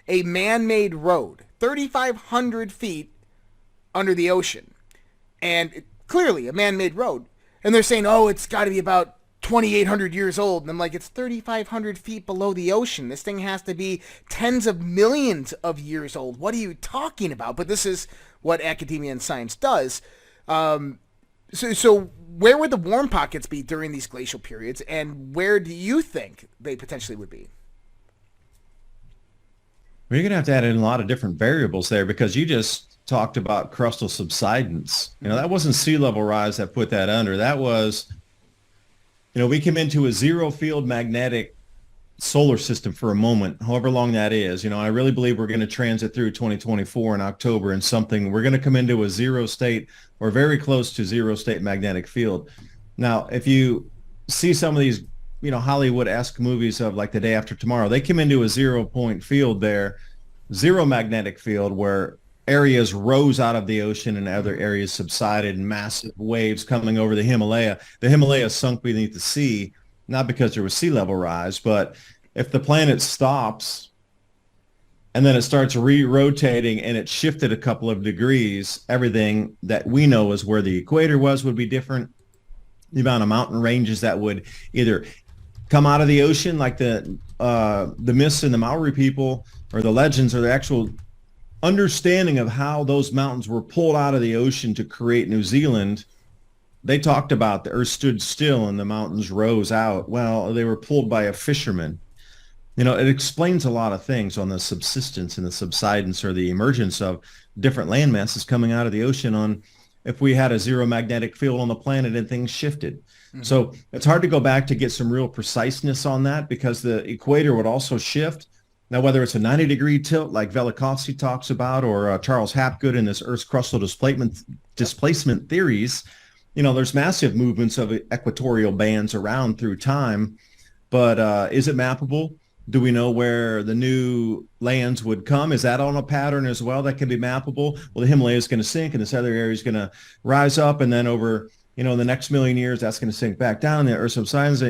a man-made road, 3,500 feet under the ocean. And clearly a man-made road. And they're saying, oh, it's got to be about 2,800 years old. And I'm like, it's 3,500 feet below the ocean. This thing has to be tens of millions of years old. What are you talking about? But this is what academia and science does. So where would the warm pockets be during these glacial periods? And where do you think they potentially would be? Well, you're going to have to add in a lot of different variables there because you just talked about crustal subsidence. That wasn't sea level rise that put that under. That was, we came into a zero field magnetic solar system for a moment, however long that is. I really believe we're going to transit through 2024 in October and we're going to come into a zero state or very close to zero state magnetic field. Now, if you see some of these, Hollywood-esque movies of like The Day After Tomorrow, they come into a 0 point field there, zero magnetic field where areas rose out of the ocean and other areas subsided, massive waves coming over the Himalaya. The Himalaya sunk beneath the sea, not because there was sea level rise, but if the planet stops and then it starts re-rotating and it shifted a couple of degrees, everything that we know is where the equator would be different. The amount of mountain ranges that would either come out of the ocean like the myths and the Maori people or the legends or the actual understanding of how those mountains were pulled out of the ocean to create New Zealand. They talked about the earth stood still and the mountains rose out. Well, they were pulled by a fisherman. It explains a lot of things on the subsistence and the subsidence or the emergence of different land masses coming out of the ocean on if we had a zero magnetic field on the planet and things shifted. Mm-hmm. So it's hard to go back to get some real preciseness on that because the equator would also shift. Now, whether it's a 90-degree tilt like Velikovsky talks about or Charles Hapgood in this Earth's crustal displacement theories, there's massive movements of equatorial bands around through time. But is it mappable? Do we know where the new lands would come? Is that on a pattern as well that can be mappable? Well, the Himalaya is going to sink and this other area is going to rise up. And then over, in the next million years, that's going to sink back down. The Earth subsides.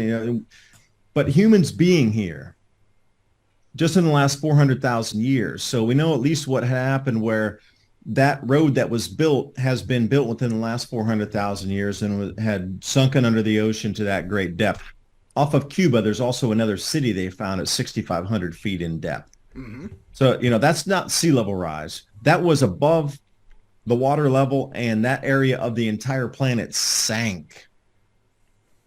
But humans being here, just in the last 400,000 years. So we know at least what happened where that road that was built has been built within the last 400,000 years and had sunken under the ocean to that great depth. Off of Cuba, there's also another city they found at 6,500 feet in depth. Mm-hmm. So, that's not sea level rise. That was above the water level, and that area of the entire planet sank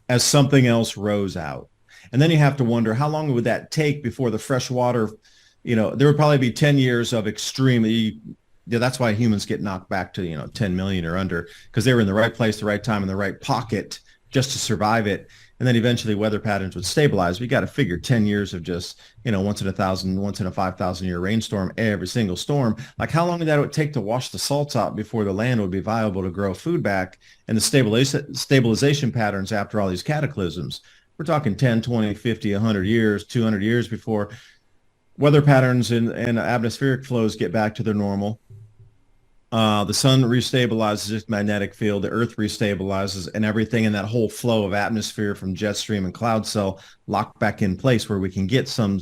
as something else rose out. And then you have to wonder, how long would that take before the fresh water, there would probably be 10 years of extreme, yeah, that's why humans get knocked back to 10 million or under, because they were in the right place, the right time, in the right pocket just to survive it. And then eventually weather patterns would stabilize. We got to figure 10 years of just, once in a thousand, once in a 5,000 year rainstorm, every single storm. Like how long would that would take to wash the salts out before the land would be viable to grow food back, and the stabilization patterns after all these cataclysms. We're talking 10, 20, 50, 100 years, 200 years before weather patterns and atmospheric flows get back to their normal. The sun restabilizes its magnetic field, the earth restabilizes, and everything in that whole flow of atmosphere from jet stream and cloud cell locked back in place where we can get some,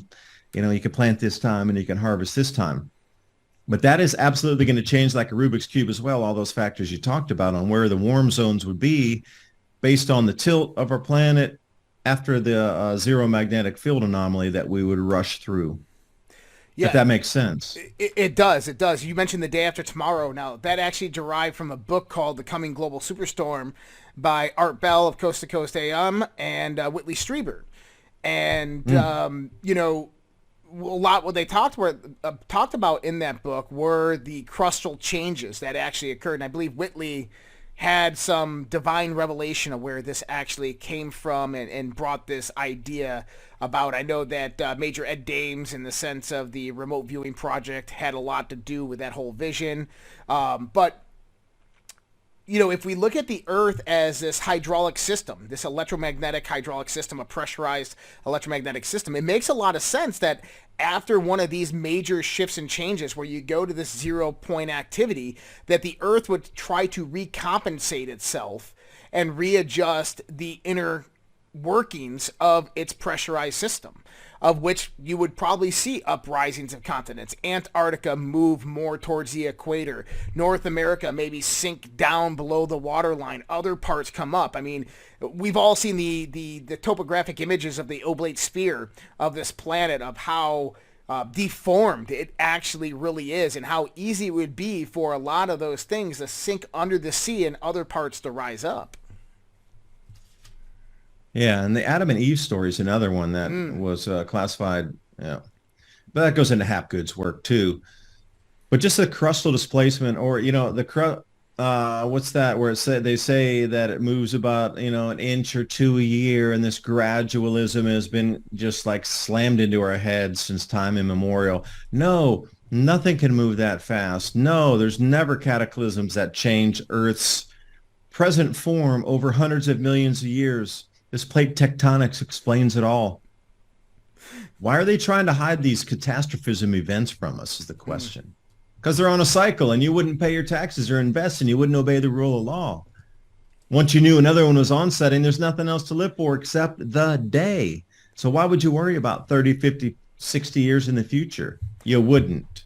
you can plant this time and you can harvest this time. But that is absolutely going to change like a Rubik's Cube as well, all those factors you talked about on where the warm zones would be based on the tilt of our planet after the zero magnetic field anomaly that we would rush through. Yeah, if that makes sense. It does. It does. You mentioned The Day After Tomorrow. Now, that actually derived from a book called The Coming Global Superstorm by Art Bell of Coast to Coast AM and Whitley Strieber. And, a lot what they talked about in that book were the crustal changes that actually occurred. And I believe Whitley had some divine revelation of where this actually came from and brought this idea about. I know that Major Ed Dames, in the sense of the remote viewing project, had a lot to do with that whole vision. But if we look at the Earth as this hydraulic system, this electromagnetic hydraulic system, a pressurized electromagnetic system, it makes a lot of sense that after one of these major shifts and changes where you go to this 0 point activity, that the Earth would try to recompensate itself and readjust the inner workings of its pressurized system, of which you would probably see uprisings of continents. Antarctica move more towards the equator. North America maybe sink down below the waterline. Other parts come up. I mean, we've all seen the topographic images of the oblate sphere of this planet, of how deformed it actually really is, and how easy it would be for a lot of those things to sink under the sea and other parts to rise up. Yeah, and the Adam and Eve story is another one that was classified. Yeah, but that goes into Hapgood's work too. But just the crustal displacement, or what's that? Where they say that it moves about an inch or two a year, and this gradualism has been just like slammed into our heads since time immemorial. No, nothing can move that fast. No, there's never cataclysms that change Earth's present form over hundreds of millions of years. This plate tectonics explains it all. Why are they trying to hide these catastrophism events from us is the question. Because they're on a cycle, and you wouldn't pay your taxes or invest, and you wouldn't obey the rule of law. Once you knew another one was onsetting, there's nothing else to live for except the day. So why would you worry about 30, 50, 60 years in the future? You wouldn't.